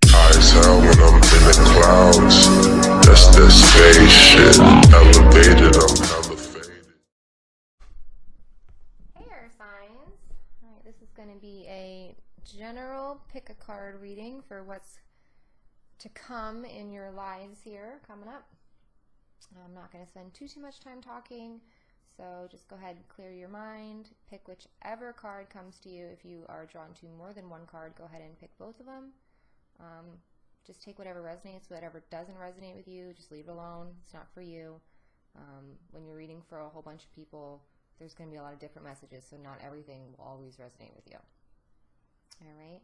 High as hell when I'm in the clouds. That's that space shit. Elevated, I'm hella faded. Hey Air Signs. Alright, this is going to be a general pick a card reading for what's to come in your lives here coming up. I'm not going to spend too much time talking, so just go ahead and clear your mind, pick whichever card comes to you. If you are drawn to more than one card, go ahead and pick both of them. Just take whatever resonates. Whatever doesn't resonate with you, just leave it alone. It's not for you. When you're reading for a whole bunch of people, there's going to be a lot of different messages, so not everything will always resonate with you. Alright?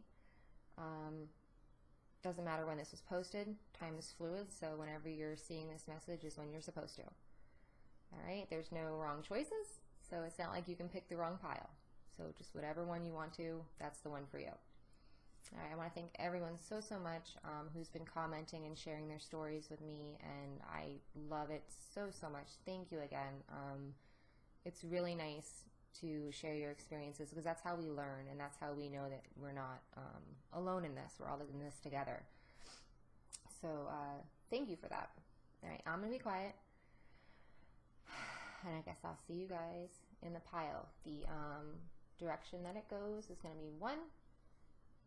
Doesn't matter when this was posted. Time is fluid, so whenever you're seeing this message is when you're supposed to. Alright? There's no wrong choices, so it's not like you can pick the wrong pile. So just whatever one you want to, that's the one for you. Alright, I want to thank everyone so much who's been commenting and sharing their stories with me, and I love it so much. Thank you again. It's really nice to share your experiences, because that's how we learn, and that's how we know that we're not alone in this. We're all in this together. So thank you for that. Alright, I'm going to be quiet, and I guess I'll see you guys in the pile. The direction that it goes is going to be 1,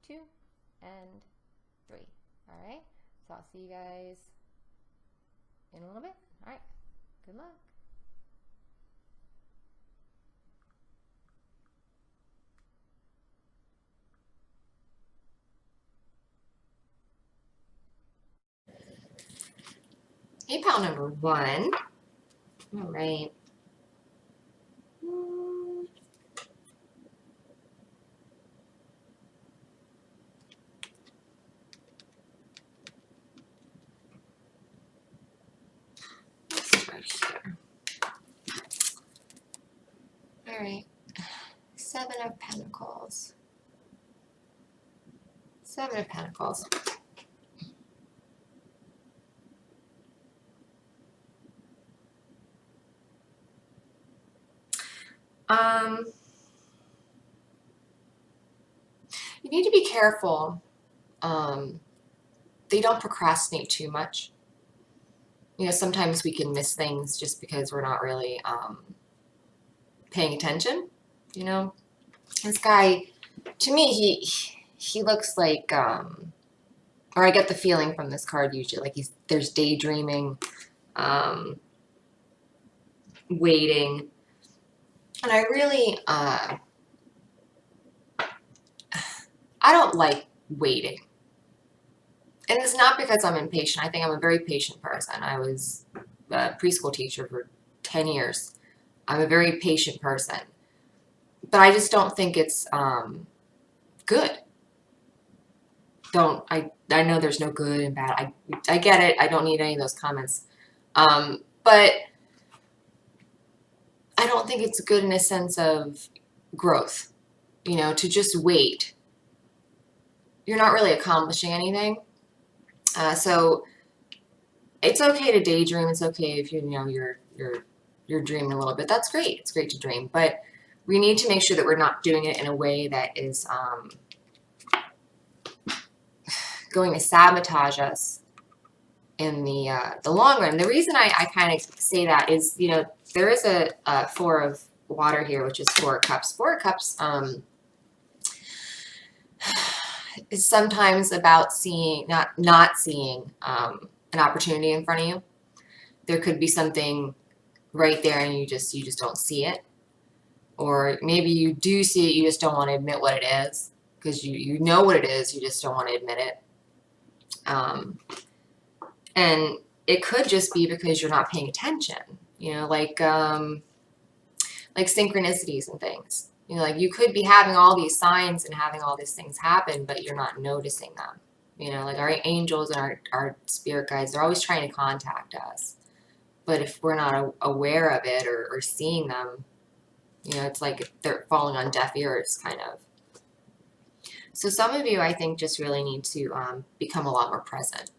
2, and 3. Alright, so I'll see you guys in a little bit. Alright, good luck. Hey, pile number 1. All right. Let's start here. All right. 7 of Pentacles. 7 of Pentacles. You need to be careful. They don't procrastinate too much. You know, sometimes we can miss things just because we're not really paying attention. You know, this guy, to me, he looks like, or I get the feeling from this card usually, like there's daydreaming, waiting. And I really, I don't like waiting. And it's not because I'm impatient. I think I'm a very patient person. I was a preschool teacher for 10 years. I'm a very patient person. But I just don't think it's good. I know there's no good and bad. I get it. I don't need any of those comments. But I don't think it's good in a sense of growth, you know, to just wait. You're not really accomplishing anything. So it's okay to daydream. It's okay if you're dreaming a little bit. That's great. It's great to dream, but we need to make sure that we're not doing it in a way that is going to sabotage us in the long run. The reason I kind of say that is, you know, there is a 4 of water here, which is 4 of cups. 4 of cups is sometimes about seeing, not seeing an opportunity in front of you. There could be something right there and you just don't see it. Or maybe you do see it, you just don't want to admit what it is, because you know what it is, you just don't want to admit it. And it could just be because you're not paying attention, you know, like synchronicities and things. You know, like you could be having all these signs and having all these things happen, but you're not noticing them. You know, like our angels and our spirit guides, they're always trying to contact us. But if we're not aware of it or seeing them, you know, it's like they're falling on deaf ears, kind of. So some of you, I think, just really need to become a lot more present.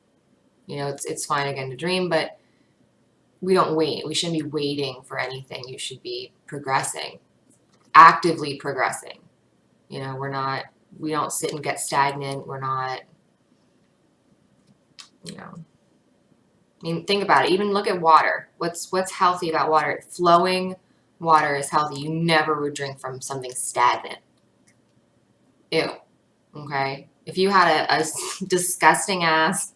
You know, it's fine, again, to dream, but we don't wait. We shouldn't be waiting for anything. You should be progressing, actively progressing. You know, we're not we don't sit and get stagnant. We're not, you know, I mean, think about it. Even look at water. What's healthy about water? Flowing water is healthy. You never would drink from something stagnant. Ew. Okay? If you had a disgusting ass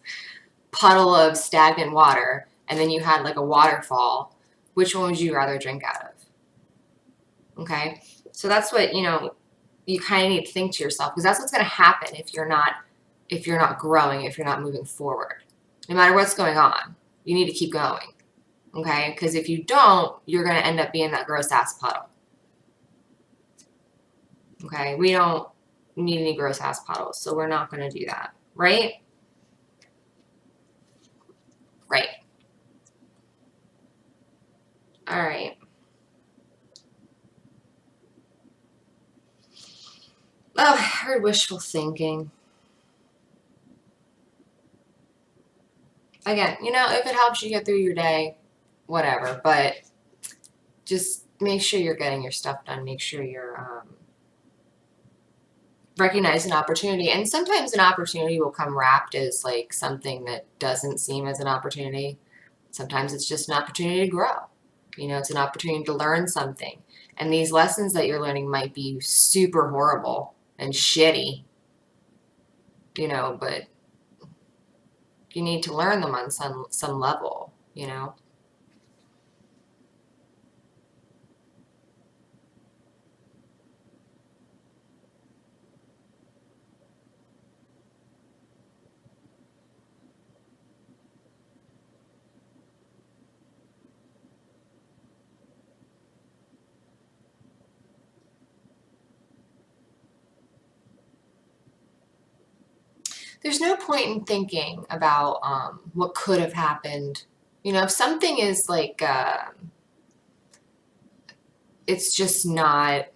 puddle of stagnant water and then you had like a waterfall, which one would you rather drink out of? Okay? So that's what, you know, you kind of need to think to yourself, because that's what's going to happen if you're not growing, if you're not moving forward. No matter what's going on, you need to keep going. Okay? Because if you don't, you're going to end up being that gross ass puddle. Okay? We don't need any gross ass puddles, so we're not going to do that. Right? Right. All right. Oh, I heard wishful thinking. Again, you know, if it helps you get through your day, whatever. But just make sure you're getting your stuff done. Make sure you're recognizing opportunity. And sometimes an opportunity will come wrapped as like something that doesn't seem as an opportunity. Sometimes it's just an opportunity to grow. You know, it's an opportunity to learn something. And these lessons that you're learning might be super horrible and shitty, you know, but you need to learn them on some level, you know. There's no point in thinking about what could have happened. You know, if something is like, it's just not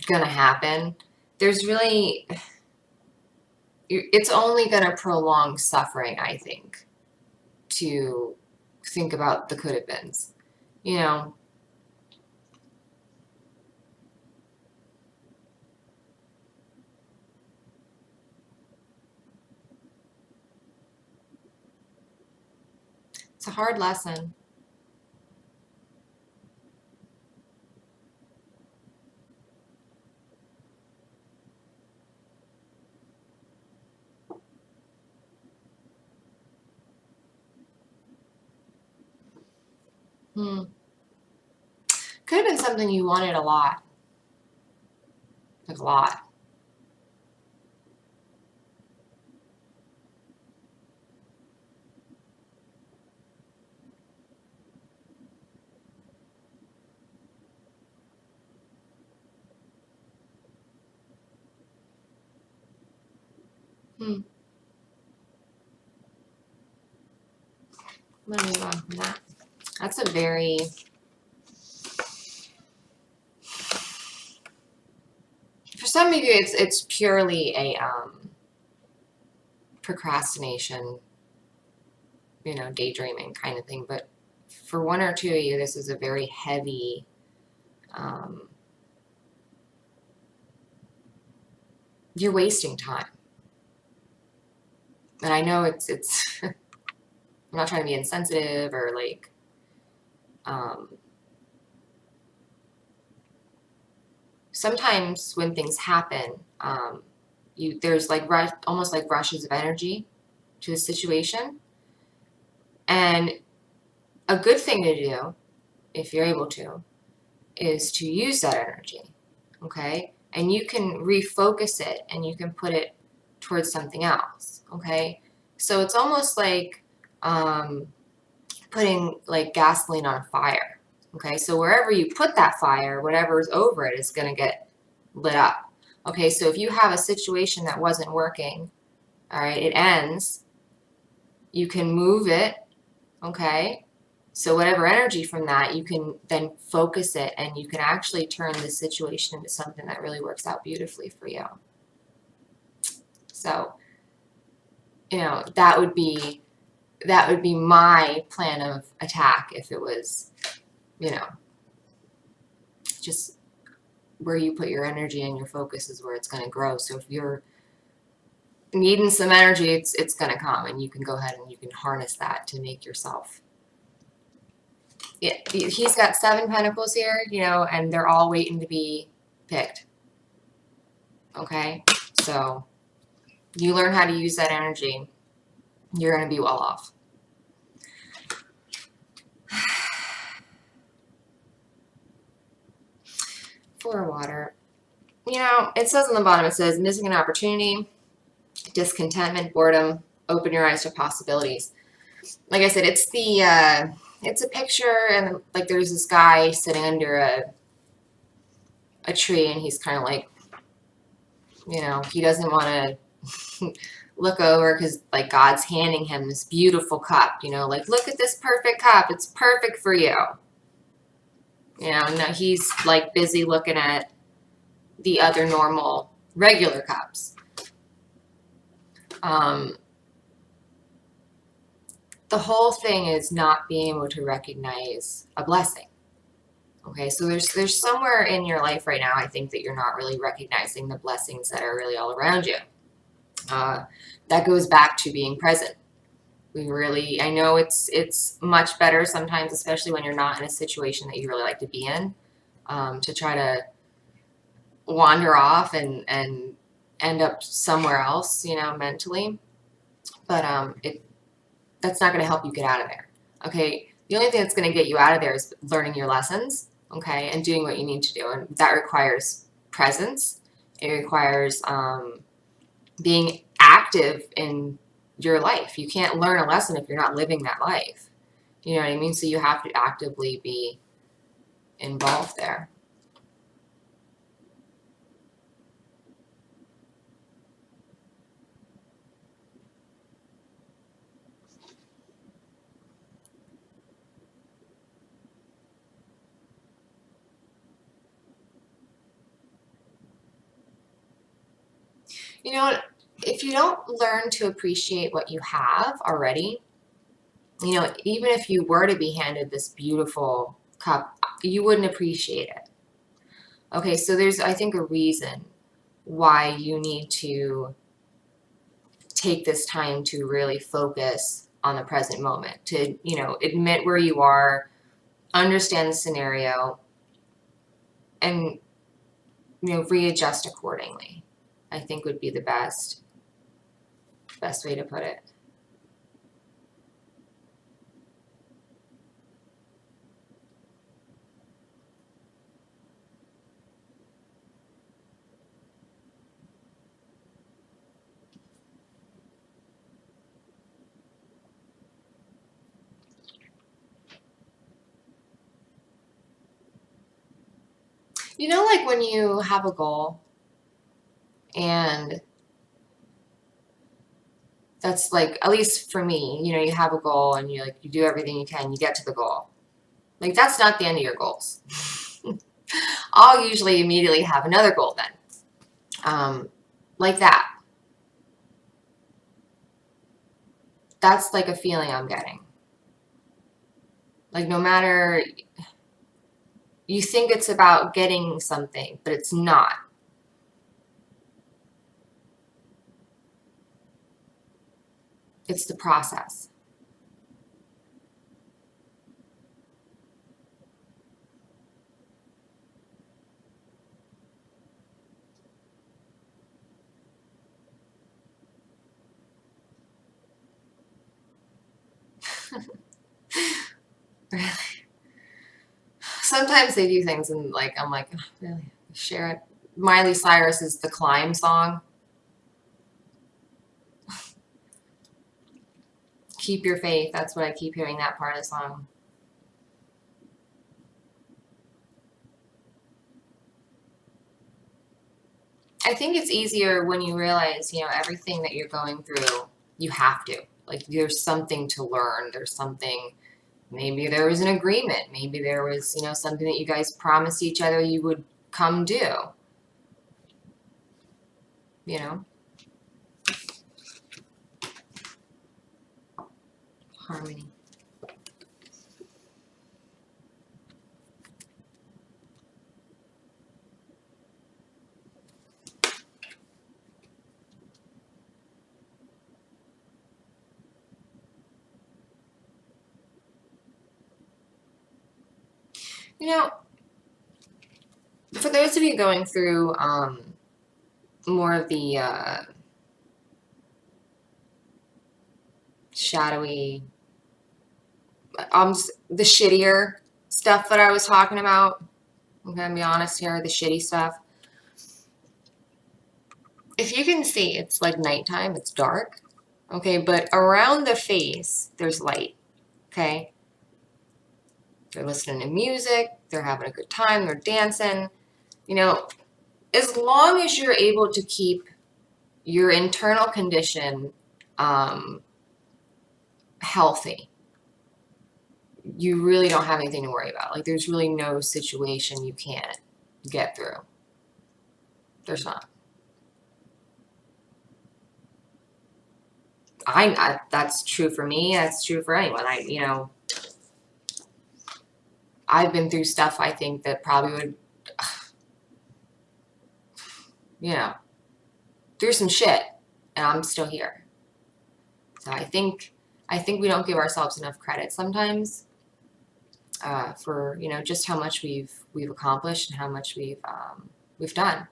gonna happen, there's really, it's only gonna prolong suffering, I think, to think about the could have beens. You know, it's a hard lesson. Could have been something you wanted a lot. Like a lot. I'm gonna move on from that. That's a very, for some of you, it's purely a procrastination, you know, daydreaming kind of thing. But for one or two of you, this is a very heavy, you're wasting time. And I know it's I'm not trying to be insensitive or like, sometimes when things happen, there's like almost like rushes of energy to a situation. And a good thing to do, if you're able to, is to use that energy, okay? And you can refocus it and you can put it towards something else, okay? So it's almost like putting like gasoline on a fire, okay? So wherever you put that fire, whatever's over it is going to get lit up, okay? So if you have a situation that wasn't working, all right, it ends, you can move it, okay? So whatever energy from that, you can then focus it and you can actually turn the situation into something that really works out beautifully for you. So, you know, that would be my plan of attack if it was, you know, just where you put your energy and your focus is where it's going to grow. So if you're needing some energy, it's going to come, and you can go ahead and you can harness that to make yourself. Yeah, he's got 7 pentacles here, you know, and they're all waiting to be picked. Okay, so you learn how to use that energy, you're going to be well off. For water, you know, it says on the bottom, it says missing an opportunity, discontentment, boredom, open your eyes to possibilities. Like I said, it's the it's a picture, and like there's this guy sitting under a tree, and he's kind of like, you know, he doesn't want to look over because like God's handing him this beautiful cup, you know, like look at this perfect cup, it's perfect for you. You know, no, he's like busy looking at the other normal regular cups. The whole thing is not being able to recognize a blessing. Okay, so there's somewhere in your life right now, I think, that you're not really recognizing the blessings that are really all around you. That goes back to being present. I know it's much better sometimes, especially when you're not in a situation that you really like to be in, to try to wander off and end up somewhere else, you know, mentally. But that's not going to help you get out of there. Okay, the only thing that's going to get you out of there is learning your lessons, okay, and doing what you need to do, and that requires presence. It requires being active in your life. You can't learn a lesson if you're not living that life. You know what I mean? So you have to actively be involved there. You know what? If you don't learn to appreciate what you have already, you know, even if you were to be handed this beautiful cup, you wouldn't appreciate it. Okay, so there's, I think, a reason why you need to take this time to really focus on the present moment, to, you know, admit where you are, understand the scenario, and, you know, readjust accordingly, I think would be the best way to put it. You know, like when you have a goal and that's like, at least for me, you know, you have a goal and you do everything you can, you get to the goal. Like that's not the end of your goals. I'll usually immediately have another goal then. Like that. That's like a feeling I'm getting. Like no matter, you think it's about getting something, but it's not. It's the process. Really. Sometimes they do things and like I'm like, oh, really? Share it. Miley Cyrus's The Climb song. Keep your faith. That's what I keep hearing, that part of the song. I think it's easier when you realize, you know, everything that you're going through, you have to. Like there's something to learn. There's something, maybe there was an agreement. Maybe there was, you know, something that you guys promised each other you would come do. You know? Harmony. You know, for those of you going through more of the shadowy, the shittier stuff that I was talking about, I'm gonna be honest here, the shitty stuff. If you can see, it's like nighttime, it's dark, okay, but around the face, there's light, okay? They're listening to music, they're having a good time, they're dancing. You know, as long as you're able to keep your internal condition healthy, you really don't have anything to worry about. Like, there's really no situation you can't get through. There's not. That's true for me. That's true for anyone. You know, I've been through stuff I think that probably would, you know, through some shit, and I'm still here. So I think we don't give ourselves enough credit sometimes for, you know, just how much we've accomplished and how much we've done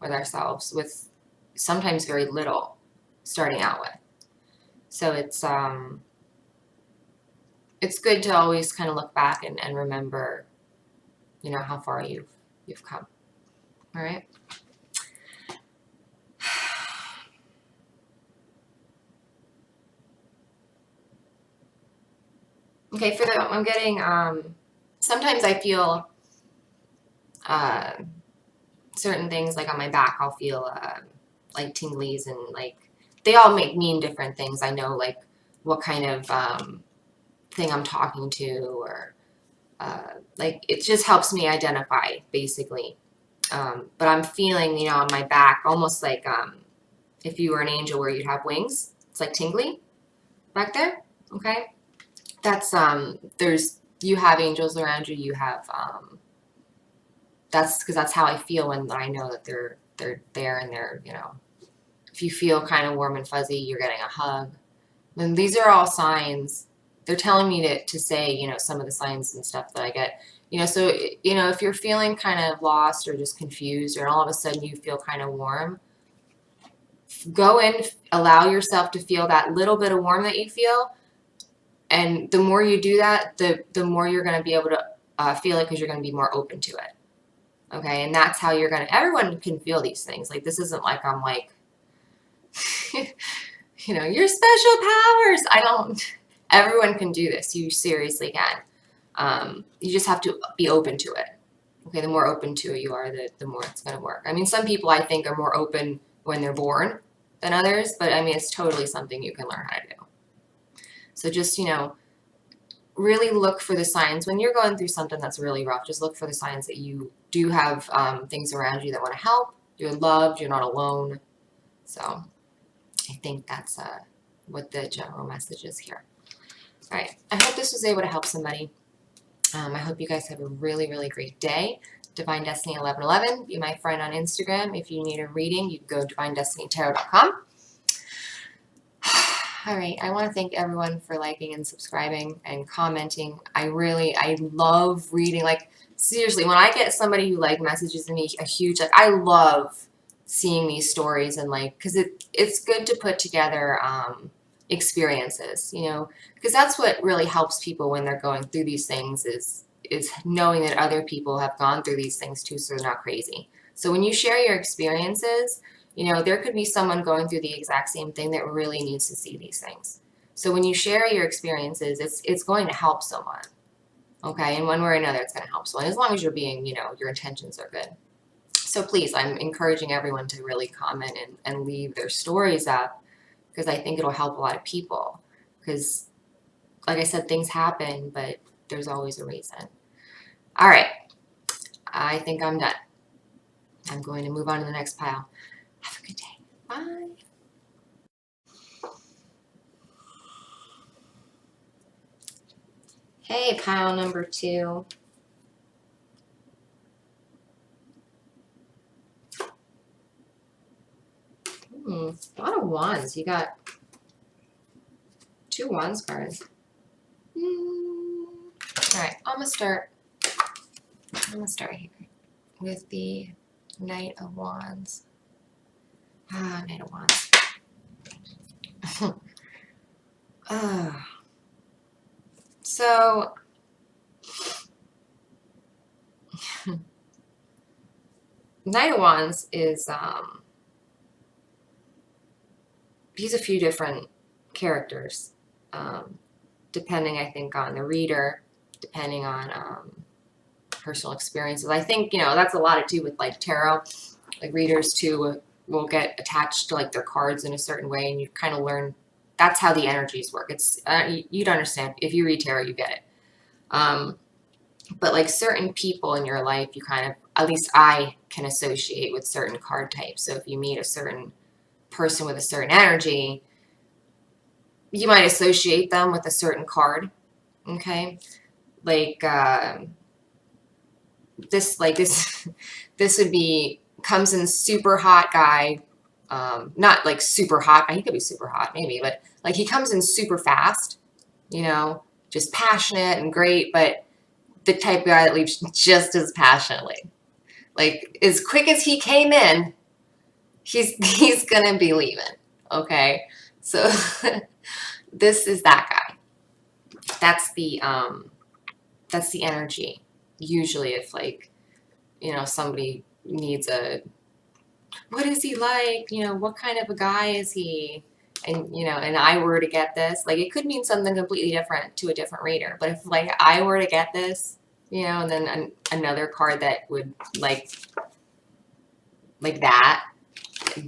with ourselves, with sometimes very little starting out with. So it's good to always kind of look back and remember, you know, how far you've come. All right. Okay, I'm getting, sometimes I feel certain things, like on my back, I'll feel like tinglies, and like they all mean different things. I know like what kind of thing I'm talking to, or like it just helps me identify basically. But I'm feeling, you know, on my back, almost like if you were an angel where you'd have wings. It's like tingly back there. Okay, that's you have angels around you. You have that's because that's how I feel when I know that they're there, and they're, you know, if you feel kind of warm and fuzzy, you're getting a hug. And these are all signs. They're telling me to say, you know, some of the signs and stuff that I get. You know, so, you know, if you're feeling kind of lost or just confused, or all of a sudden you feel kind of warm, go in, allow yourself to feel that little bit of warm that you feel. And the more you do that, the more you're going to be able to feel it, because you're going to be more open to it. Okay, and that's how you're going to, everyone can feel these things. Like, this isn't like I'm like, you know, your special powers. I don't, everyone can do this. You seriously can. You just have to be open to it. Okay, the more open to it you are, the more it's going to work. I mean, some people I think are more open when they're born than others, but I mean, it's totally something you can learn how to do. So just, you know, really look for the signs when you're going through something that's really rough. Just look for the signs that you do have things around you that want to help. You're loved. You're not alone. So I think that's what the general message is here. All right. I hope this was able to help somebody. I hope you guys have a really, really great day. Divine Destiny 1111. Be my friend on Instagram. If you need a reading, you can go to divinedestinytarot.com. All right, I want to thank everyone for liking and subscribing and commenting. I love reading. Like, seriously, when I get somebody who like messages me a huge, like, I love seeing these stories, and like, because it's good to put together experiences, you know, because that's what really helps people when they're going through these things, is knowing that other people have gone through these things too, so they're not crazy. So when you share your experiences, you know, there could be someone going through the exact same thing that really needs to see these things. So when you share your experiences, it's going to help someone. Okay, and one way or another, it's going to help someone, as long as you're being, you know, your intentions are good. So please, I'm encouraging everyone to really comment and leave their stories up, because I think it'll help a lot of people. Because, like I said, things happen, but there's always a reason. All right, I think I'm done. I'm going to move on to the next pile. Have a good day. Bye. Hey, pile number 2. A lot of wands. You got 2 wands cards. All right, I'm going to start I'm going to start here with the Knight of Wands. Knight of Wands. So, Knight of Wands is, he's a few different characters, depending, I think, on the reader, depending on personal experiences. I think, you know, that's a lot to do with, like, tarot. Like, readers, too, will get attached to, like, their cards in a certain way, and you kind of learn, that's how the energies work. It's, you'd understand. If you read tarot, you get it. But, like, certain people in your life, you kind of, at least I can associate with certain card types. So if you meet a certain person with a certain energy, you might associate them with a certain card. Okay, like this would be, comes in super hot guy, not like super hot, he could be super hot maybe, but like he comes in super fast, you know, just passionate and great, but the type of guy that leaves just as passionately. Like, as quick as he came in, he's gonna be leaving. Okay, so this is that guy. That's the energy. Usually, if, like, you know, somebody needs a, what is he like? You know, what kind of a guy is he? And, you know, and I were to get this, like, it could mean something completely different to a different reader. But if, like, I were to get this, you know, and then another card that would, like that,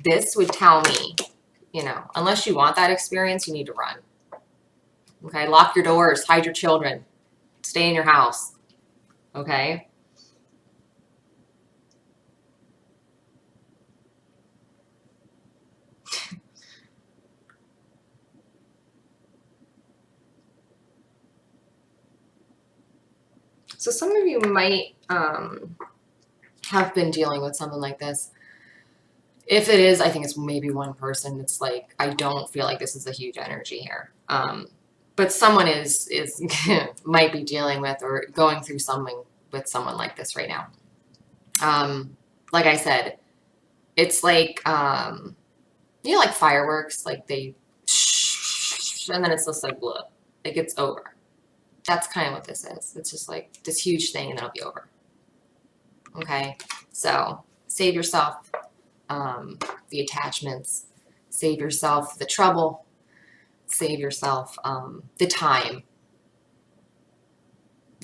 this would tell me, you know, unless you want that experience, you need to run. Okay, lock your doors, hide your children, stay in your house. Okay. So some of you might have been dealing with something like this. If it is, I think it's maybe one person. It's like, I don't feel like this is a huge energy here. But someone is might be dealing with or going through something with someone like this right now. Like I said, it's like, you know, like fireworks, like they, and then it's just like, blah, like it's over. That's kind of what this is. It's just like this huge thing and then it'll be over. Okay, so save yourself the attachments, save yourself the trouble, save yourself the time.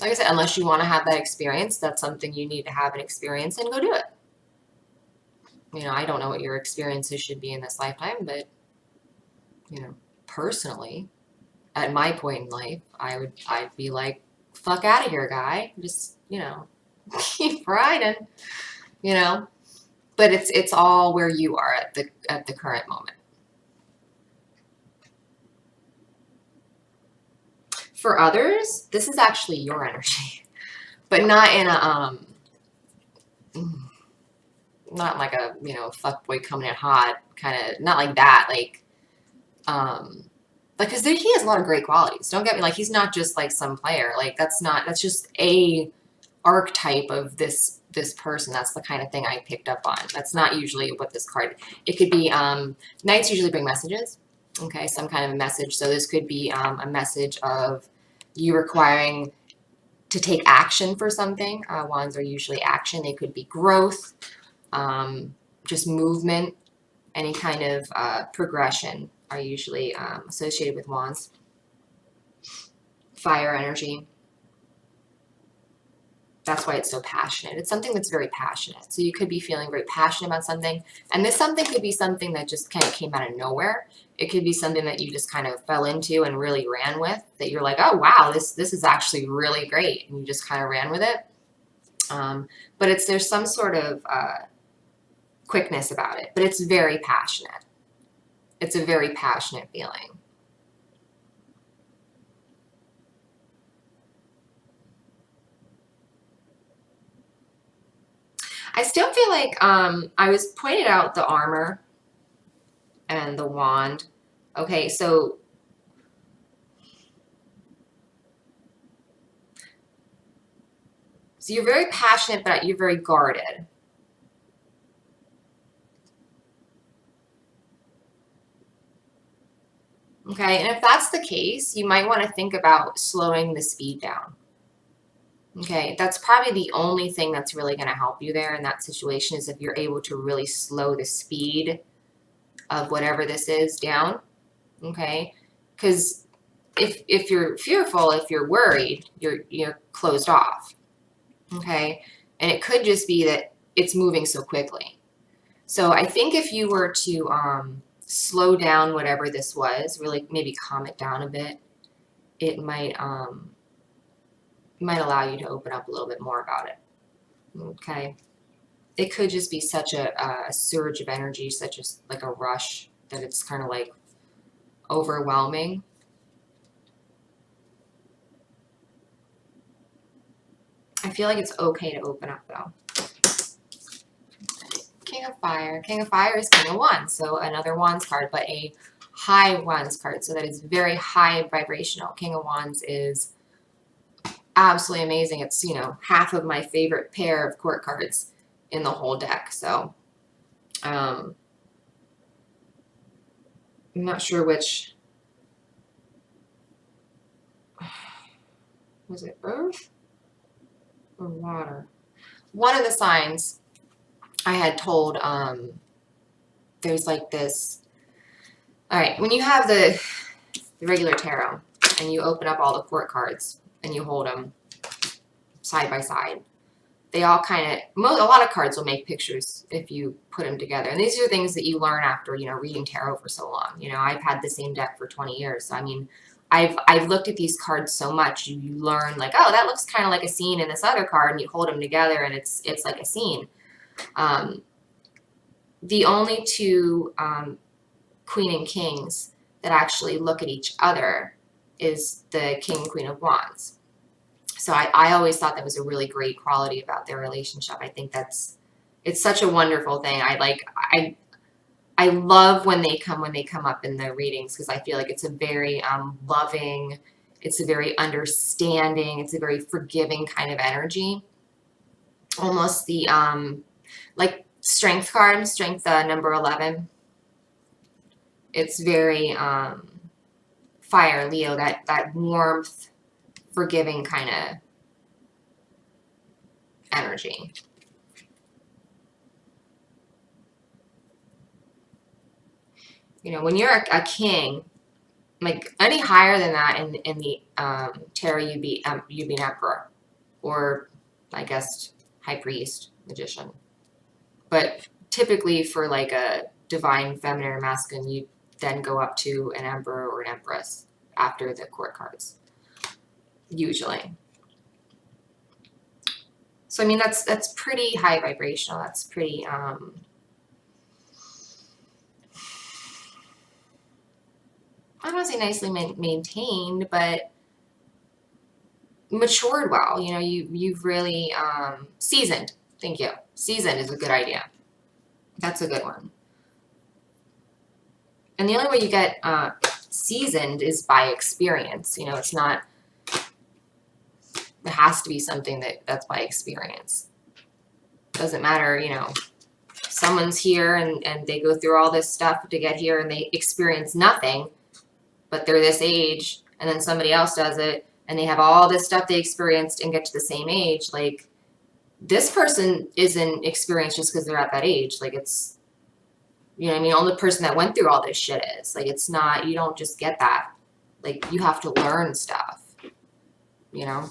Like I said, unless you want to have that experience, that's something you need to have an experience and go do it. You know, I don't know what your experiences should be in this lifetime, but, you know, personally, at my point in life, I'd be like, fuck out of here, guy. Just, you know, keep riding, you know. But it's all where you are at the current moment. For others, this is actually your energy, but not in a not like a, you know, fuckboy coming in hot kind of, not like that, like because he has a lot of great qualities. Don't get me, like, he's not just like some player. Like, that's just a archetype of this person. That's the kind of thing I picked up on. That's not usually what this card, it could be, knights usually bring messages, okay, some kind of a message. So this could be a message of you requiring to take action for something. Wands are usually action. They could be growth, just movement, any kind of progression are usually associated with wands. Fire energy. That's why it's so passionate. It's something that's very passionate. So you could be feeling very passionate about something. And this something could be something that just kind of came out of nowhere. It could be something that you just kind of fell into and really ran with. That you're like, oh, wow, this is actually really great. And you just kind of ran with it. But there's some sort of quickness about it. But it's very passionate. It's a very passionate feeling. I still feel like I was pointed out the armor and the wand. Okay, so So you're very passionate, but you're very guarded. Okay, and if that's the case, you might want to think about slowing the speed down. Okay, that's probably the only thing that's really going to help you there in that situation is if you're able to really slow the speed of whatever this is down. Okay, because if you're fearful, if you're worried, you're closed off. Okay, and it could just be that it's moving so quickly. So I think if you were to slow down whatever this was, really maybe calm it down a bit, it might allow you to open up a little bit more about it. Okay, it could just be such a surge of energy, such as like a rush, that it's kind of like overwhelming. I feel like it's okay to open up though. King of Fire. King of Fire is King of Wands, so another Wands card, but a high Wands card, so that is very high vibrational. King of Wands is absolutely amazing. It's, you know, half of my favorite pair of court cards in the whole deck, so I'm not sure which. Was it Earth or Water? One of the signs I had told, there's like this. All right, when you have the regular tarot and you open up all the court cards and you hold them side by side, they all kind of, a lot of cards will make pictures if you put them together. And these are things that you learn after, you know, reading tarot for so long. You know, I've had the same deck for 20 years. So, I mean, I've looked at these cards so much, you learn like, oh, that looks kind of like a scene in this other card, and you hold them together and it's like a scene. The only two Queen and Kings that actually look at each other is the King and Queen of Wands. So I always thought that was a really great quality about their relationship. I think it's such a wonderful thing. I love when they come up in the readings, because I feel like it's a very loving, it's a very understanding, it's a very forgiving kind of energy. Almost the like Strength card, Strength number 11. It's very fire, Leo, that warmth, forgiving kind of energy. You know, when you're a king, like any higher than that in the tarot, you'd be an emperor, or I guess high priest, magician. But typically for like a divine feminine or masculine, you then go up to an emperor or an empress after the court cards, usually. So I mean, that's pretty high vibrational. That's pretty I don't want to say nicely maintained, but matured well. You know, you've really seasoned. Thank you. Seasoned is a good idea. That's a good one. And the only way you get seasoned is by experience. You know, it's not. It has to be something that's by experience. Doesn't matter, you know. Someone's here and they go through all this stuff to get here and they experience nothing, but they're this age, and then somebody else does it and they have all this stuff they experienced and get to the same age. Like, this person isn't experienced just because they're at that age. Like, it's, you know what I mean? Only person that went through all this shit is. Like, it's not, you don't just get that. Like, you have to learn stuff, you know?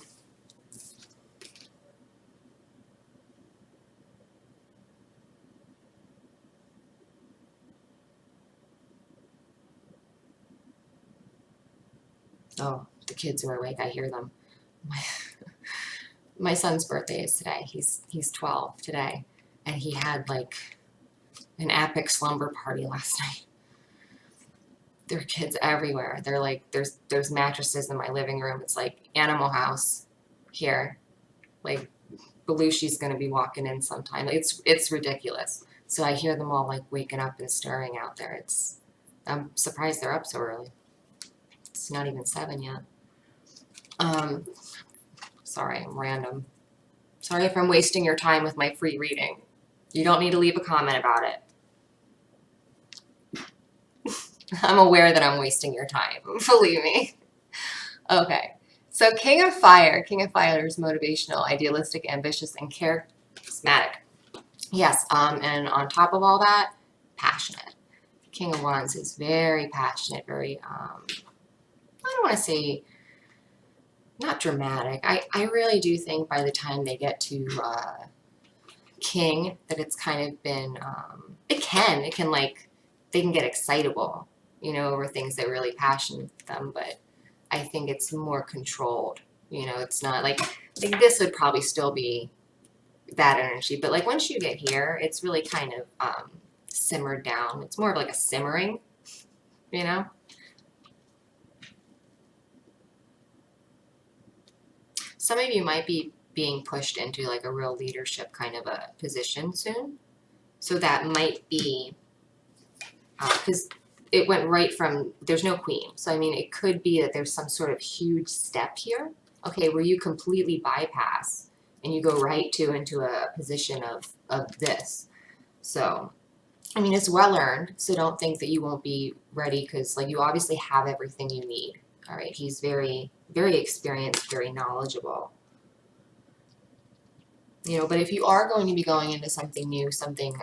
Oh, the kids are awake. I hear them. My son's birthday is today. He's 12 today, and he had like an epic slumber party last night. There are kids everywhere. They're like, there's mattresses in my living room. It's like Animal House here. Like, Belushi's gonna be walking in sometime. It's ridiculous. So I hear them all like waking up and stirring out there. I'm surprised they're up so early. It's not even 7 yet. Sorry, I'm random. Sorry if I'm wasting your time with my free reading. You don't need to leave a comment about it. I'm aware that I'm wasting your time, believe me. Okay, so King of Fire. King of Fire is motivational, idealistic, ambitious, and charismatic. Yes, and on top of all that, passionate. King of Wands is very passionate, very, I don't want to say, not dramatic. I really do think by the time they get to King that it's kind of been, it can like, they can get excitable, you know, over things that really passionate them, but I think it's more controlled. You know, it's not like this would probably still be that energy, but like once you get here, it's really kind of simmered down. It's more of like a simmering, you know. Some of you might be being pushed into like a real leadership kind of a position soon. So that might be, because it went right from, there's no queen. So I mean, it could be that there's some sort of huge step here, okay, where you completely bypass and you go right into a position of this. So, I mean, it's well earned, so don't think that you won't be ready, because like you obviously have everything you need. All right, he's very, very experienced, very knowledgeable. You know, but if you are going to be going into something new, something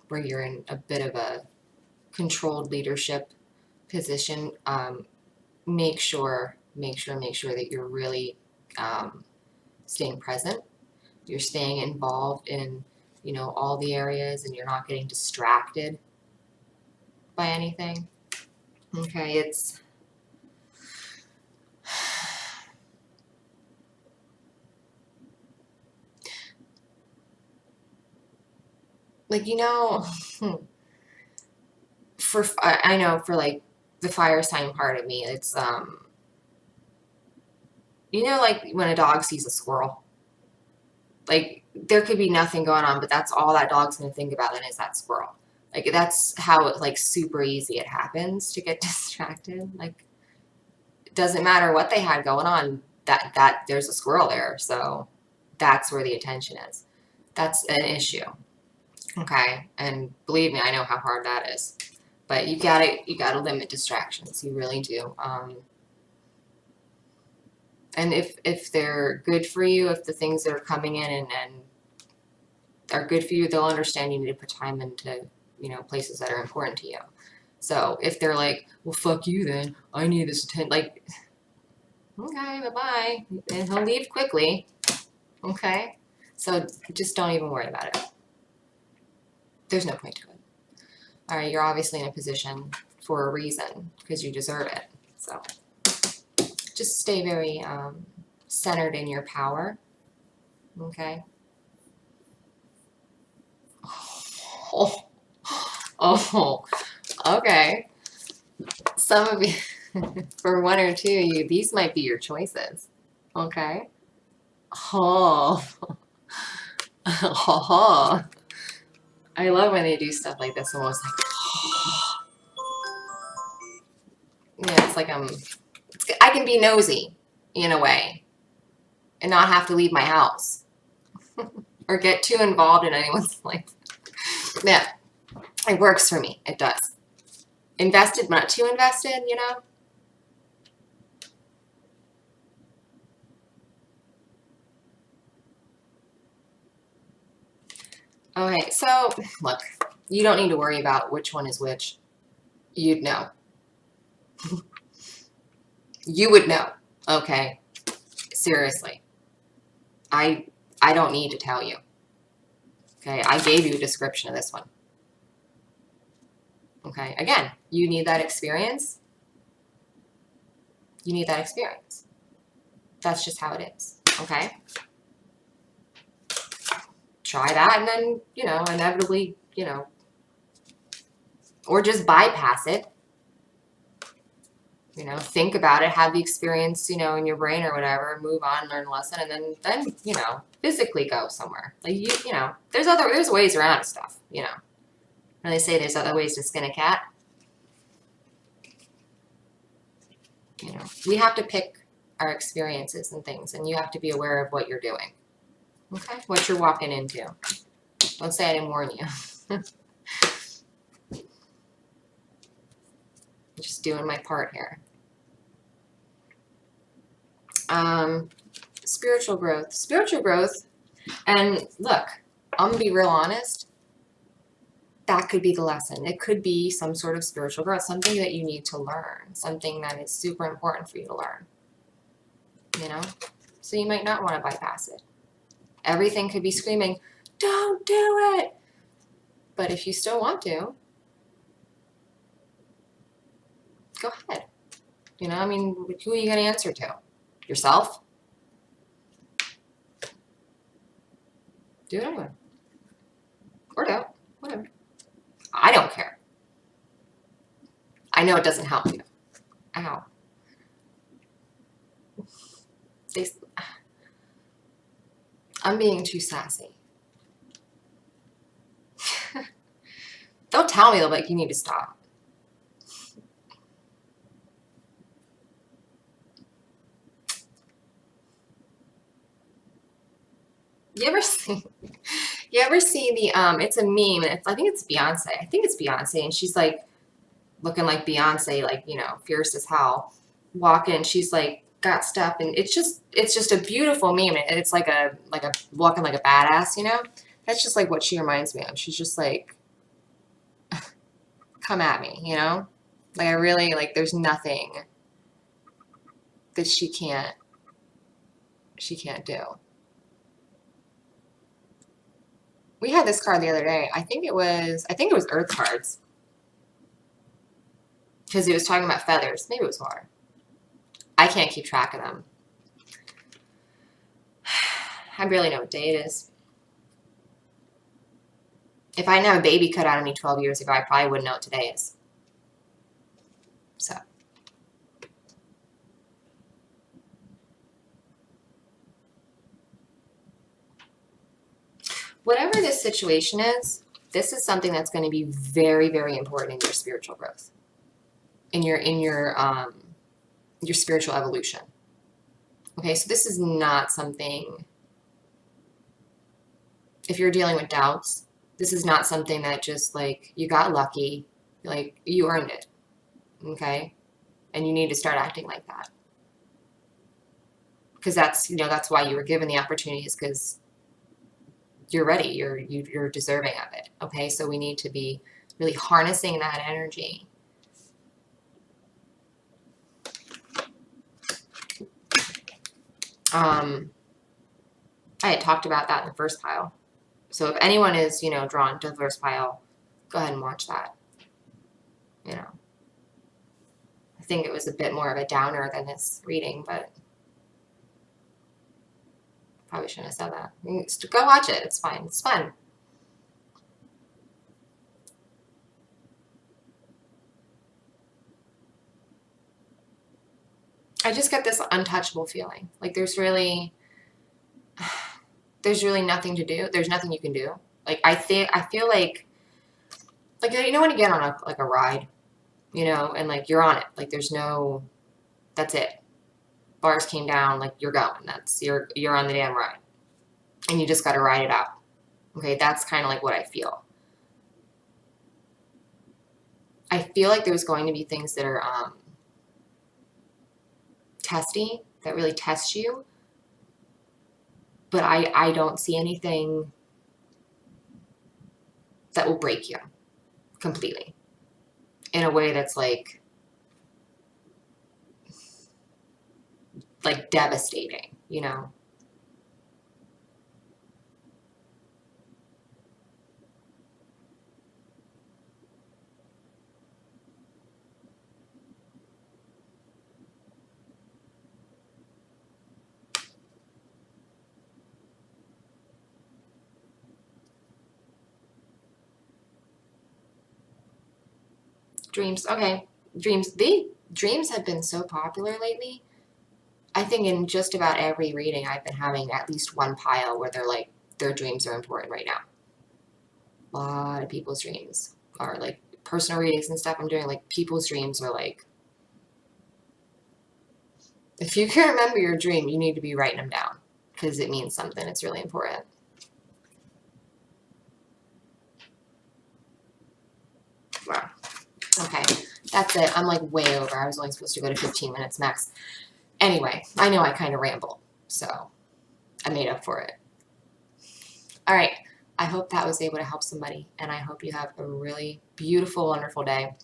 where you're in a bit of a controlled leadership position, make sure that you're really staying present. You're staying involved in, you know, all the areas, and you're not getting distracted by anything. Okay, it's like, you know, I know for like the fire sign part of me, it's you know, like when a dog sees a squirrel, like there could be nothing going on, but that's all that dog's gonna think about then is that squirrel. Like that's how it, like, super easy it happens to get distracted. Like it doesn't matter what they had going on, that there's a squirrel there, so that's where the attention is. That's an issue. Okay, and believe me, I know how hard that is. But you gotta limit distractions. You really do. And if they're good for you, if the things that are coming in and are good for you, they'll understand you need to put time into, you know, places that are important to you. So if they're like, well, fuck you then, I need this attention, like, okay, bye-bye. And he'll leave quickly. Okay? So just don't even worry about it. There's no point to it. All right, you're obviously in a position for a reason, because you deserve it. So just stay very centered in your power. Okay? Oh, okay. Some of you, for one or two of you, these might be your choices. Okay? Oh. Oh. I love when they do stuff like this, almost like, yeah, it's like I can be nosy in a way and not have to leave my house or get too involved in anyone's life. Yeah, it works for me. It does. Invested, but not too invested, you know? Okay, so look, you don't need to worry about which one is which. You'd know. You would know. Okay, seriously. I don't need to tell you. Okay, I gave you a description of this one. Okay, again, you need that experience. You need that experience. That's just how it is. Okay? Try that, and then, you know, inevitably, you know, or just bypass it. You know, think about it, have the experience, you know, in your brain or whatever, move on, learn a lesson, and then, you know, physically go somewhere. Like, you know, there's ways around stuff, you know. When they say there's other ways to skin a cat, you know, we have to pick our experiences and things, and you have to be aware of what you're doing. Okay, what you're walking into. Don't say I didn't warn you. Just doing my part here. Spiritual growth. Spiritual growth, and look, I'm gonna be real honest, that could be the lesson. It could be some sort of spiritual growth, something that you need to learn, something that is super important for you to learn, you know? So you might not want to bypass it. Everything could be screaming, don't do it! But if you still want to, go ahead. You know, I mean, who are you going to answer to? Yourself? Do it anyway. Or don't. Whatever. I don't care. I know it doesn't help you. Ow. I'm being too sassy. Don't tell me, like, you need to stop. You ever see the it's a meme, and I think it's Beyonce, and she's like looking like Beyonce, like, you know, fierce as hell, walking, she's like got stuff, and it's just a beautiful meme, and it's like a walking like a badass, you know? That's just like what she reminds me of. She's just like, come at me, you know? Like, I really, like, there's nothing that she can't do. We had this card the other day. I think it was Earth cards. Because it was talking about feathers. Maybe it was more. I can't keep track of them. I barely know what day it is. If I didn't have a baby cut out of me 12 years ago, I probably wouldn't know what today is. So. Whatever this situation is, this is something that's going to be very, very important in your spiritual growth, in your spiritual evolution. Okay, so this is not something, if you're dealing with doubts, this is not something that just, like, you got lucky, like, you earned it, okay? And you need to start acting like that. Because that's, you know, that's why you were given the opportunities, because you're ready, you're deserving of it, okay? So we need to be really harnessing that energy. I had talked about that in the first pile. So if anyone is, you know, drawn to the first pile, go ahead and watch that. You know, I think it was a bit more of a downer than this reading, but probably shouldn't have said that. Go watch it. It's fine. It's fun. I just get this untouchable feeling. Like there's really nothing to do. There's nothing you can do. Like I feel like you know when you get on a ride, you know, and like you're on it. Like there's no, that's it. Bars came down, like you're going. That's you're on the damn ride. And you just gotta ride it out. Okay, that's kind of like what I feel. I feel like there's going to be things that are testy, that really test you. But I don't see anything that will break you completely in a way that's like devastating, you know? Dreams, okay. Dreams have been so popular lately. I think in just about every reading I've been having at least one pile where they're like, their dreams are important right now. A lot of people's dreams are like personal readings and stuff I'm doing, like people's dreams are like, if you can remember your dream, you need to be writing them down. because it means something. It's really important. Wow. Okay, that's it. I'm like way over. I was only supposed to go to 15 minutes max. Anyway, I know I kind of ramble, so I made up for it. All right. I hope that was able to help somebody, and I hope you have a really beautiful, wonderful day.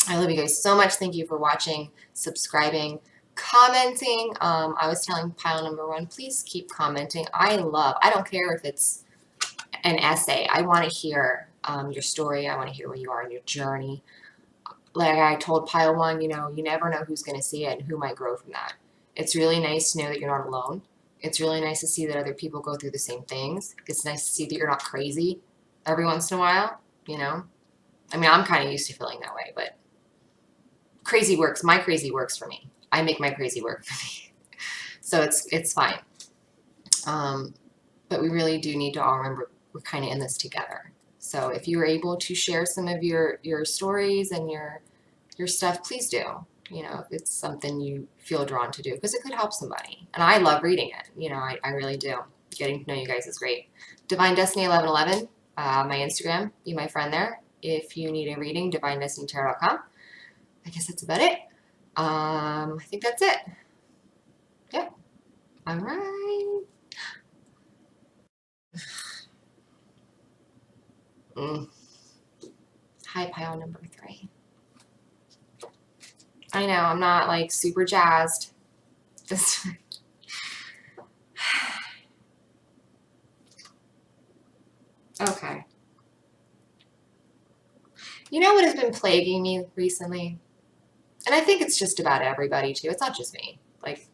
I love you guys so much. Thank you for watching, subscribing, commenting. I was telling pile number 1, please keep commenting. I don't care if it's an essay. I want to hear your story. I want to hear where you are in your journey. Like I told pile 1, you know, you never know who's going to see it and who might grow from that. It's really nice to know that you're not alone. It's really nice to see that other people go through the same things. It's nice to see that you're not crazy every once in a while, you know. I mean, I'm kind of used to feeling that way, but crazy works. My crazy works for me. I make my crazy work for me. So it's fine. But we really do need to all remember we're kind of in this together. So if you're able to share some of your stories and your stuff, please do. You know, if it's something you feel drawn to do, because it could help somebody. And I love reading it. You know, I really do. Getting to know you guys is great. Divine Destiny 1111, my Instagram. Be my friend there. If you need a reading, divinedestinytarot.com. I guess that's about it. I think that's it. Yep. All right. Hi, pile number 3. I know, I'm not like super jazzed. This. Okay. You know what has been plaguing me recently? And I think it's just about everybody too. It's not just me. Like,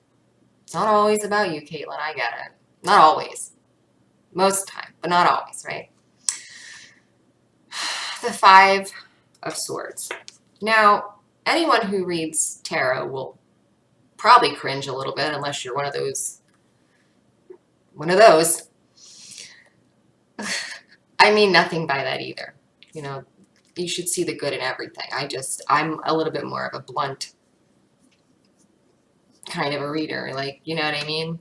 it's not always about you, Caitlin. I get it. Not always. Most of the time, but not always, right? The 5 of Swords. Now, anyone who reads tarot will probably cringe a little bit unless you're one of those. I mean nothing by that either. You know, you should see the good in everything. I'm a little bit more of a blunt kind of a reader. Like, you know what I mean?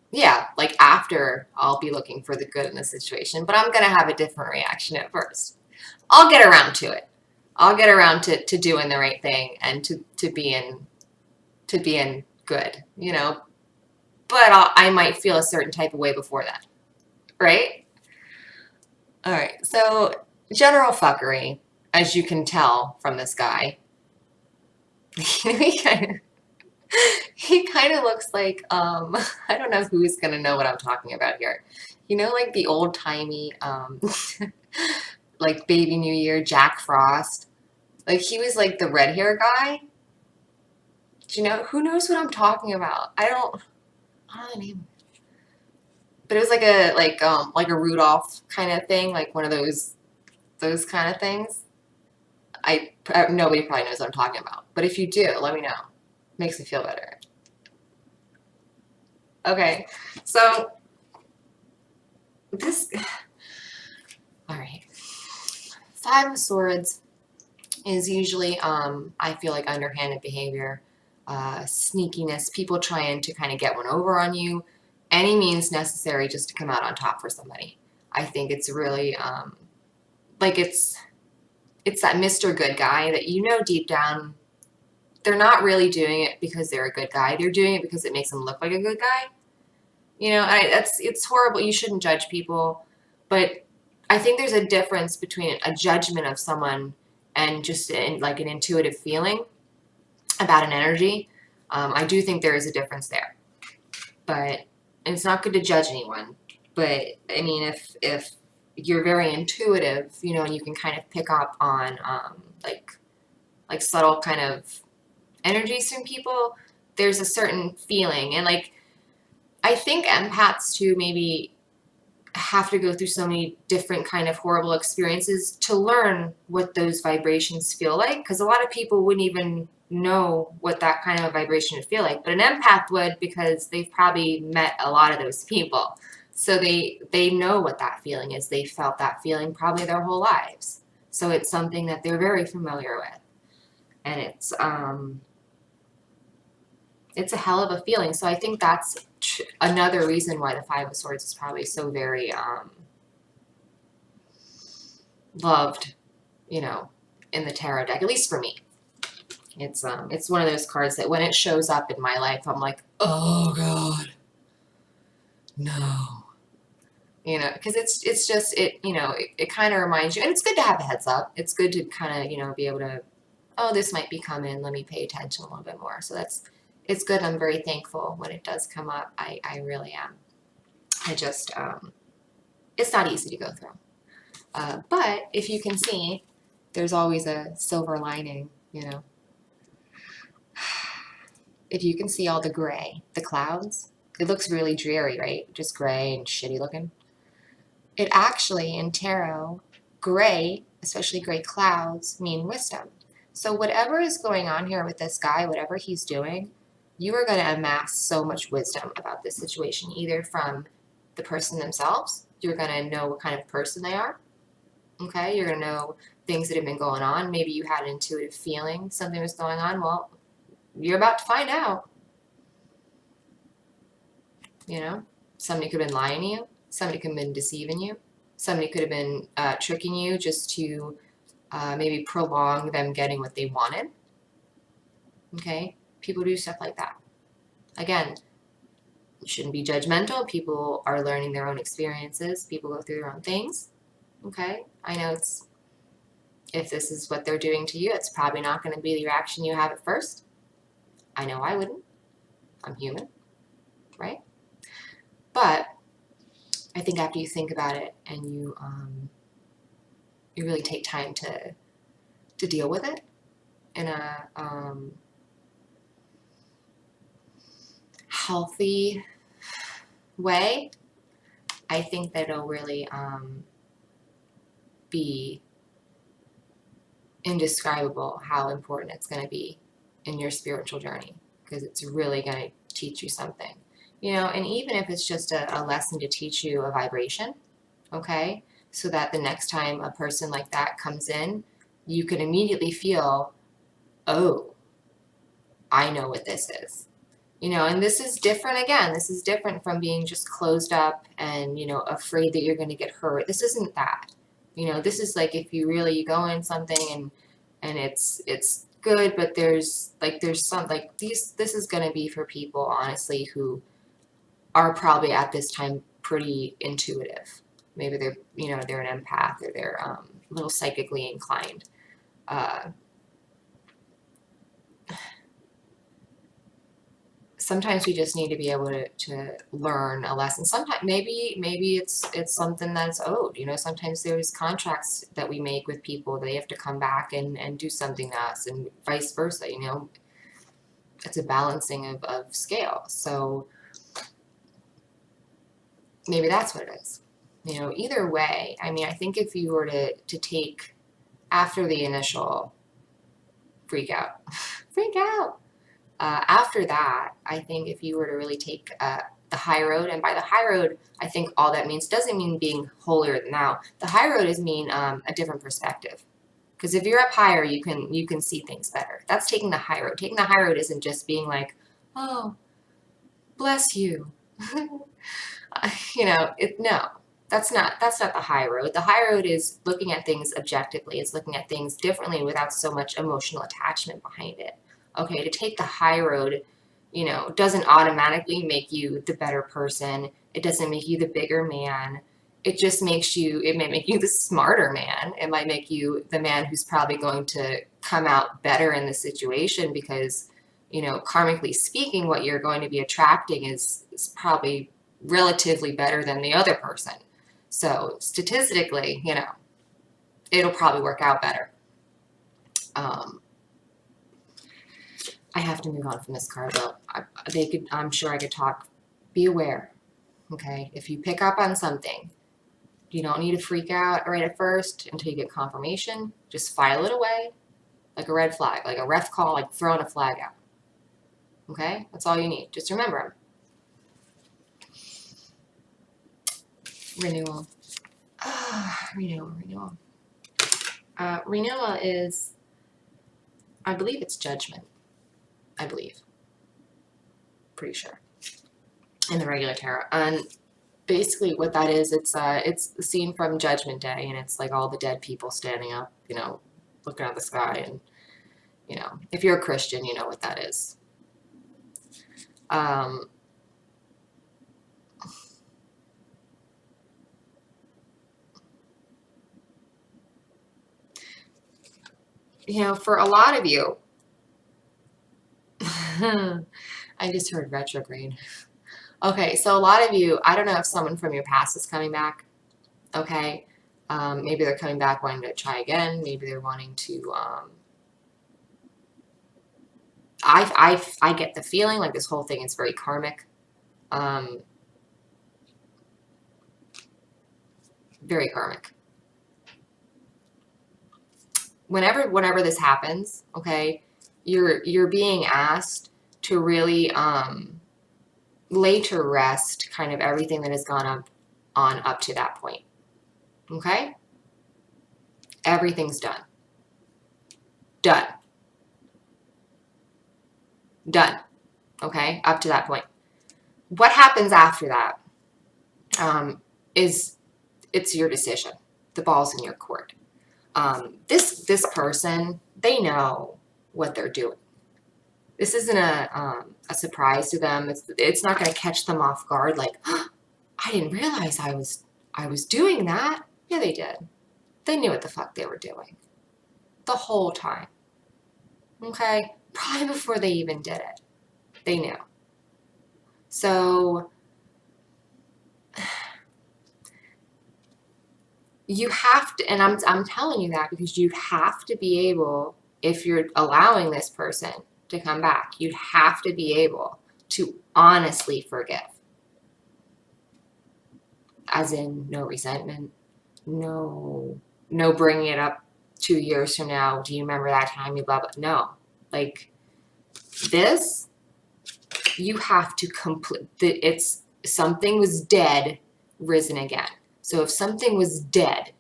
Yeah, like after I'll be looking for the good in the situation, but I'm going to have a different reaction at first. I'll get around to it. I'll get around to doing the right thing and to being good, you know, but I might feel a certain type of way before that, right? All right, so general fuckery, as you can tell from this guy. He kind of looks like, I don't know who's going to know what I'm talking about here. You know, like the old-timey, like Baby New Year, Jack Frost. Like, he was like the red hair guy. Do you know? Who knows what I'm talking about? I don't know the name. But it was like a Rudolph kind of thing, like one of those kind of things. Nobody probably knows what I'm talking about. But if you do, let me know. Makes me feel better. Okay, so this, all right. 5 of Swords is usually, I feel like underhanded behavior, sneakiness, people trying to kind of get one over on you, any means necessary just to come out on top for somebody. I think it's really, like it's that Mr. Good guy that you know deep down they're not really doing it because they're a good guy. They're doing it because it makes them look like a good guy. You know, it's horrible. You shouldn't judge people, but I think there's a difference between a judgment of someone and just like an intuitive feeling about an energy. I do think there is a difference there, but it's not good to judge anyone. But I mean, if you're very intuitive, you know, and you can kind of pick up on like subtle kind of energies from people, there's a certain feeling. And like, I think empaths too maybe have to go through so many different kind of horrible experiences to learn what those vibrations feel like, because a lot of people wouldn't even know what that kind of a vibration would feel like, but an empath would, because they've probably met a lot of those people, so they know what that feeling is. They felt that feeling probably their whole lives, so it's something that they're very familiar with, and it's a hell of a feeling. So I think that's another reason why the Five of Swords is probably so very loved, you know, in the tarot deck, at least for me. It's one of those cards that when it shows up in my life, I'm like, oh God, no. You know, because it's just, you know, it kind of reminds you, and it's good to have a heads up. It's good to kind of, you know, be able to, oh, this might be coming, let me pay attention a little bit more. So it's good. I'm very thankful when it does come up. I really am. I just, it's not easy to go through. But if you can see, there's always a silver lining, you know. If you can see all the gray, the clouds, it looks really dreary, right? Just gray and shitty looking. It actually, in tarot, gray, especially gray clouds, mean wisdom. So whatever is going on here with this guy, whatever he's doing, you are going to amass so much wisdom about this situation, either from the person themselves. You're going to know what kind of person they are. Okay? You're going to know things that have been going on. Maybe you had an intuitive feeling something was going on. Well, you're about to find out. You know? Somebody could have been lying to you. Somebody could have been deceiving you. Somebody could have been tricking you just to maybe prolong them getting what they wanted. Okay? People do stuff like that. Again, you shouldn't be judgmental. People are learning their own experiences. People go through their own things. Okay? I know if this is what they're doing to you, it's probably not going to be the reaction you have at first. I know I wouldn't. I'm human. Right? But I think after you think about it and you really take time to deal with it in a healthy way, I think that it'll really be indescribable how important it's going to be in your spiritual journey, because it's really going to teach you something. You know, and even if it's just a lesson to teach you a vibration, okay, so that the next time a person like that comes in, you can immediately feel, oh, I know what this is. You know, and this is different, again, this is different from being just closed up and, you know, afraid that you're going to get hurt. This isn't that. You know, this is like if you really go in something and it's good, but there's some, like, this is going to be for people, honestly, who are probably at this time pretty intuitive. Maybe they're, you know, they're an empath, or they're a little psychically inclined. Sometimes we just need to be able to learn a lesson. Sometimes maybe it's something that's owed. You know, sometimes there's contracts that we make with people. They have to come back and do something to us, and vice versa. You know, it's a balancing of scale. So maybe that's what it is. You know, either way, I mean, I think if you were to take, after the initial freak out, after that, I think if you were to really take the high road, and by the high road, I think all that means doesn't mean being holier than thou. The high road is mean a different perspective. Because if you're up higher, you can see things better. That's taking the high road. Taking the high road isn't just being like, oh, bless you. You know, no, that's not the high road. The high road is looking at things objectively. It's looking at things differently without so much emotional attachment behind it. Okay, to take the high road, you know, doesn't automatically make you the better person. It doesn't make you the bigger man. It just makes you, it may make you the smarter man. It might make you the man who's probably going to come out better in the situation, because, you know, karmically speaking, what you're going to be attracting is probably relatively better than the other person. So statistically, you know, it'll probably work out better. I have to move on from this card, though. I'm sure I could talk. Be aware, okay? If you pick up on something, you don't need to freak out right at first until you get confirmation. Just file it away like a red flag, like a ref call, like throwing a flag out. Okay? That's all you need. Just remember them. Renewal. Renewal. Renewal is, I believe it's judgment. I believe. Pretty sure. in the regular tarot. And basically what that is, it's the scene from Judgment Day, and it's like all the dead people standing up, you know, looking at the sky, and, you know, if you're a Christian, you know what that is. You know, for a lot of you, I just heard retrograde. Okay, so a lot of you, I don't know if someone from your past is coming back, okay? Maybe they're coming back wanting to try again. Maybe they're wanting to, I get the feeling like this whole thing is very karmic. Very karmic. Whenever this happens, okay, you're being asked to really lay to rest kind of everything that has gone on up to that point. Okay? Everything's done. Done. Done. Okay? Up to that point. What happens after that is it's your decision. The ball's in your court. This person, they know what they're doing. This isn't a surprise to them. It's not going to catch them off guard like, oh, I didn't realize I was doing that. Yeah, they did. They knew what the fuck they were doing. The whole time. Okay? Probably before they even did it. They knew. So you have to, and I'm telling you that because you have to be able, if you're allowing this person to come back, you'd have to be able to honestly forgive. As in, no resentment, no bringing it up 2 years from now. Do you remember that time you blah, blah? No. Like, this, you have to complete, it's, something was dead, risen again. So if something was dead,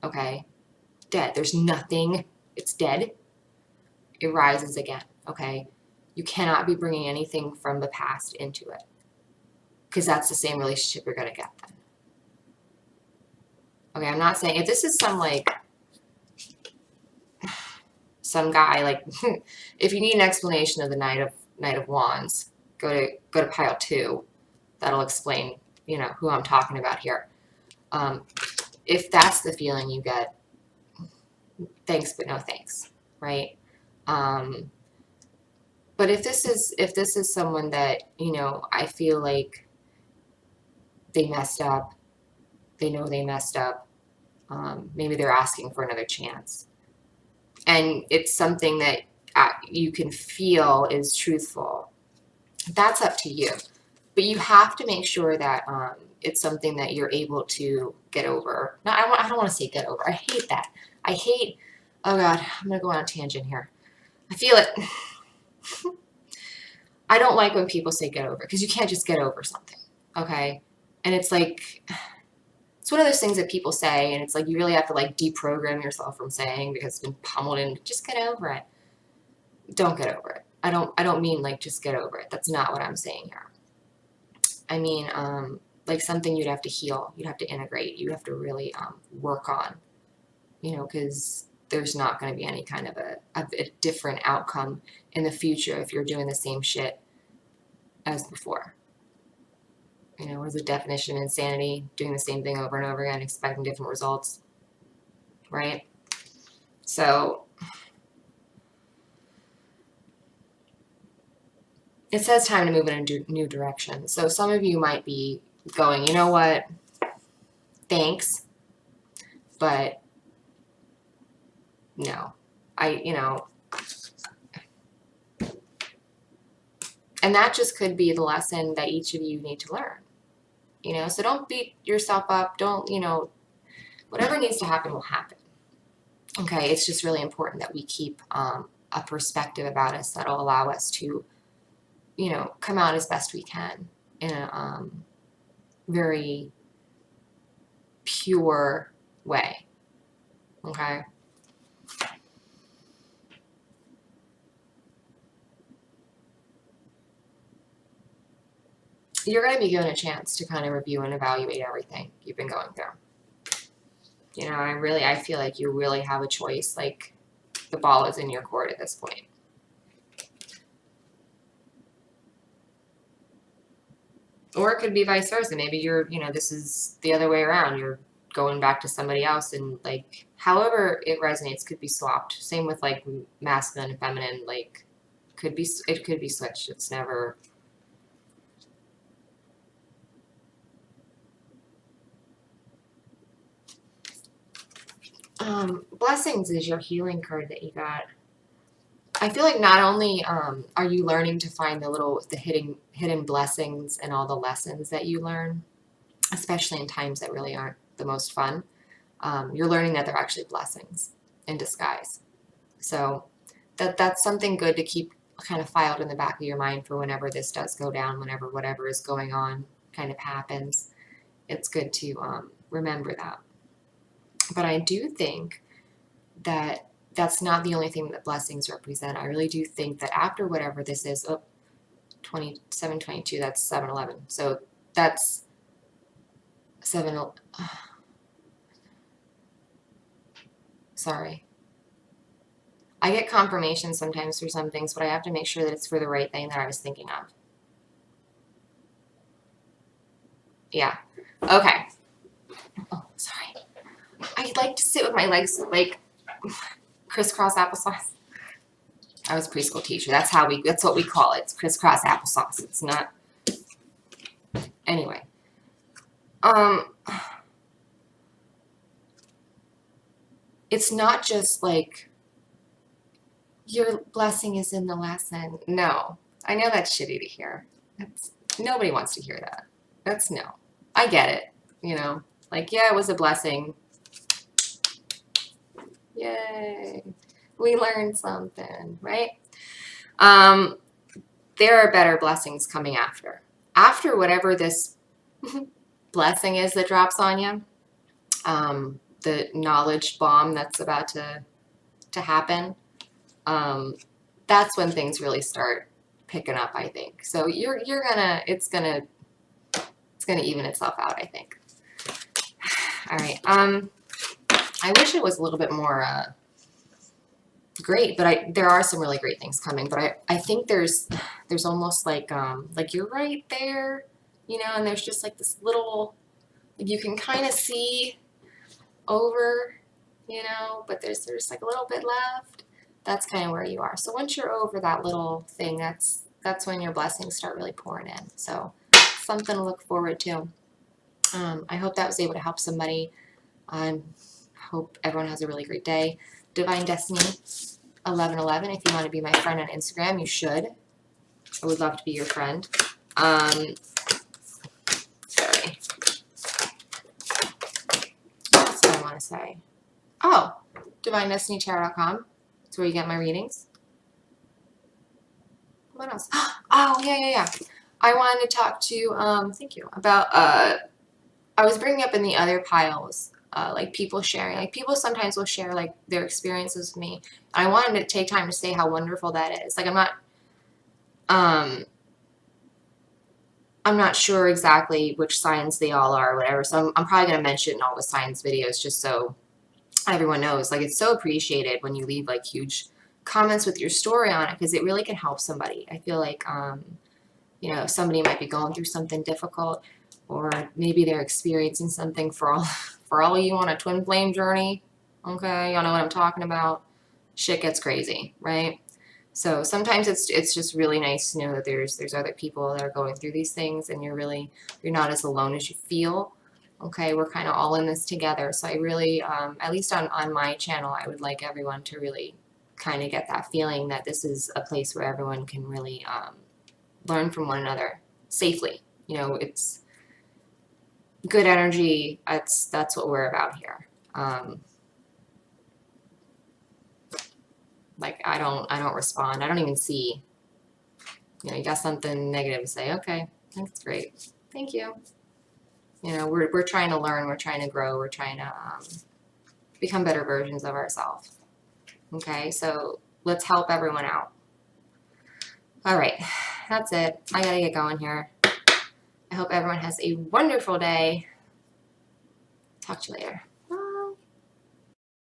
okay? Dead. There's nothing, it's dead. It rises again, okay? You cannot be bringing anything from the past into it. Because that's the same relationship you're going to get then. Okay, I'm not saying, if this is some, like, some guy, like, if you need an explanation of the Knight of Wands, go to pile 2. That'll explain, you know, who I'm talking about here. If that's the feeling you get, thanks but no thanks, right? But if this is someone that, you know, I feel like they messed up, they know they messed up, maybe they're asking for another chance, and it's something that you can feel is truthful, that's up to you. But you have to make sure that it's something that you're able to get over. No, I don't want to say get over. I hate that. I hate, oh God, I'm going to go on a tangent here. I feel it. I don't like when people say get over, because you can't just get over something, okay? And it's like, it's one of those things that people say, and it's like you really have to like deprogram yourself from saying because it's been pummeled in, just get over it. Don't get over it. I don't mean like just get over it. That's not what I'm saying here. I mean, like something you'd have to heal, you'd have to integrate, you'd have to really work on, you know, because there's not going to be any kind of a different outcome in the future if you're doing the same shit as before. You know, what is the definition of insanity? Doing the same thing over and over again, expecting different results, right? So it says time to move in a new direction. So some of you might be going, you know what, thanks, but no, you know, and that just could be the lesson that each of you need to learn, you know, so don't beat yourself up, don't, you know, whatever needs to happen will happen, okay? It's just really important that we keep a perspective about us that'll allow us to, you know, come out as best we can in a very pure way, okay? you're going to be given a chance to kind of review and evaluate everything you've been going through. You know, I feel like you really have a choice. Like, the ball is in your court at this point. Or it could be vice versa. Maybe you're, you know, this is the other way around. You're going back to somebody else, and like, however it resonates could be swapped. Same with like masculine and feminine. Like, it could be switched. It's never. Blessings is your healing card that you got. I feel like not only are you learning to find the hidden blessings and all the lessons that you learn, especially in times that really aren't the most fun, you're learning that they're actually blessings in disguise. So that's something good to keep kind of filed in the back of your mind for whenever this does go down, whenever whatever is going on kind of happens. It's good to remember that. But I do think that that's not the only thing that blessings represent. I really do think that after whatever this is, 2722, that's 7-11. So that's 7. Sorry. I get confirmation sometimes for some things, but I have to make sure that it's for the right thing that I was thinking of. Yeah. Okay. Oh, sorry. I like to sit with my legs like crisscross applesauce. I was a preschool teacher. That's what we call it. It's crisscross applesauce. It's not. Anyway. It's not just like your blessing is in the lesson. No. I know that's shitty to hear. Nobody wants to hear that. That's no. I get it. You know, like, yeah, it was a blessing. Yay. We learned something, right? There are better blessings coming after. After whatever this blessing is that drops on you, the knowledge bomb that's about to happen, that's when things really start picking up, I think. So it's gonna even itself out, I think. All right. I wish it was a little bit more great, but there are some really great things coming. But I think there's almost like you're right there, you know, and there's just like this little, you can kind of see over, you know, but there's like a little bit left. That's kind of where you are. So once you're over that little thing, that's when your blessings start really pouring in. So something to look forward to. I hope that was able to help somebody. Hope everyone has a really great day. Divine Destiny 1111. If you want to be my friend on Instagram, you should. I would love to be your friend. Sorry. What else do I want to say? Oh, DivineDestinyTarot.com. That's where you get my readings. What else? Oh, yeah. I wanted to talk to, thank you, about, I was bringing up in the other piles, like people sharing, like people sometimes will share like their experiences with me. And I wanted to take time to say how wonderful that is. Like I'm not sure exactly which signs they all are or whatever. So I'm probably going to mention in all the signs videos just so everyone knows. Like, it's so appreciated when you leave like huge comments with your story on it, because it really can help somebody. I feel like, you know, somebody might be going through something difficult, or maybe they're experiencing something. For all of you on a twin flame journey, okay, y'all know what I'm talking about. Shit gets crazy, right? So sometimes it's just really nice to know that there's other people that are going through these things, and you're not as alone as you feel. Okay, we're kind of all in this together. So I really, at least on my channel, I would like everyone to really kind of get that feeling that this is a place where everyone can really learn from one another safely. You know, it's good energy. That's what we're about here. Like, I don't respond. I don't even see, you know, you got something negative to say. Okay, that's great. Thank you. You know, we're trying to learn. We're trying to grow. We're trying to become better versions of ourselves. Okay, so let's help everyone out. All right, that's it. I gotta get going here. I hope everyone has a wonderful day. Talk to you later.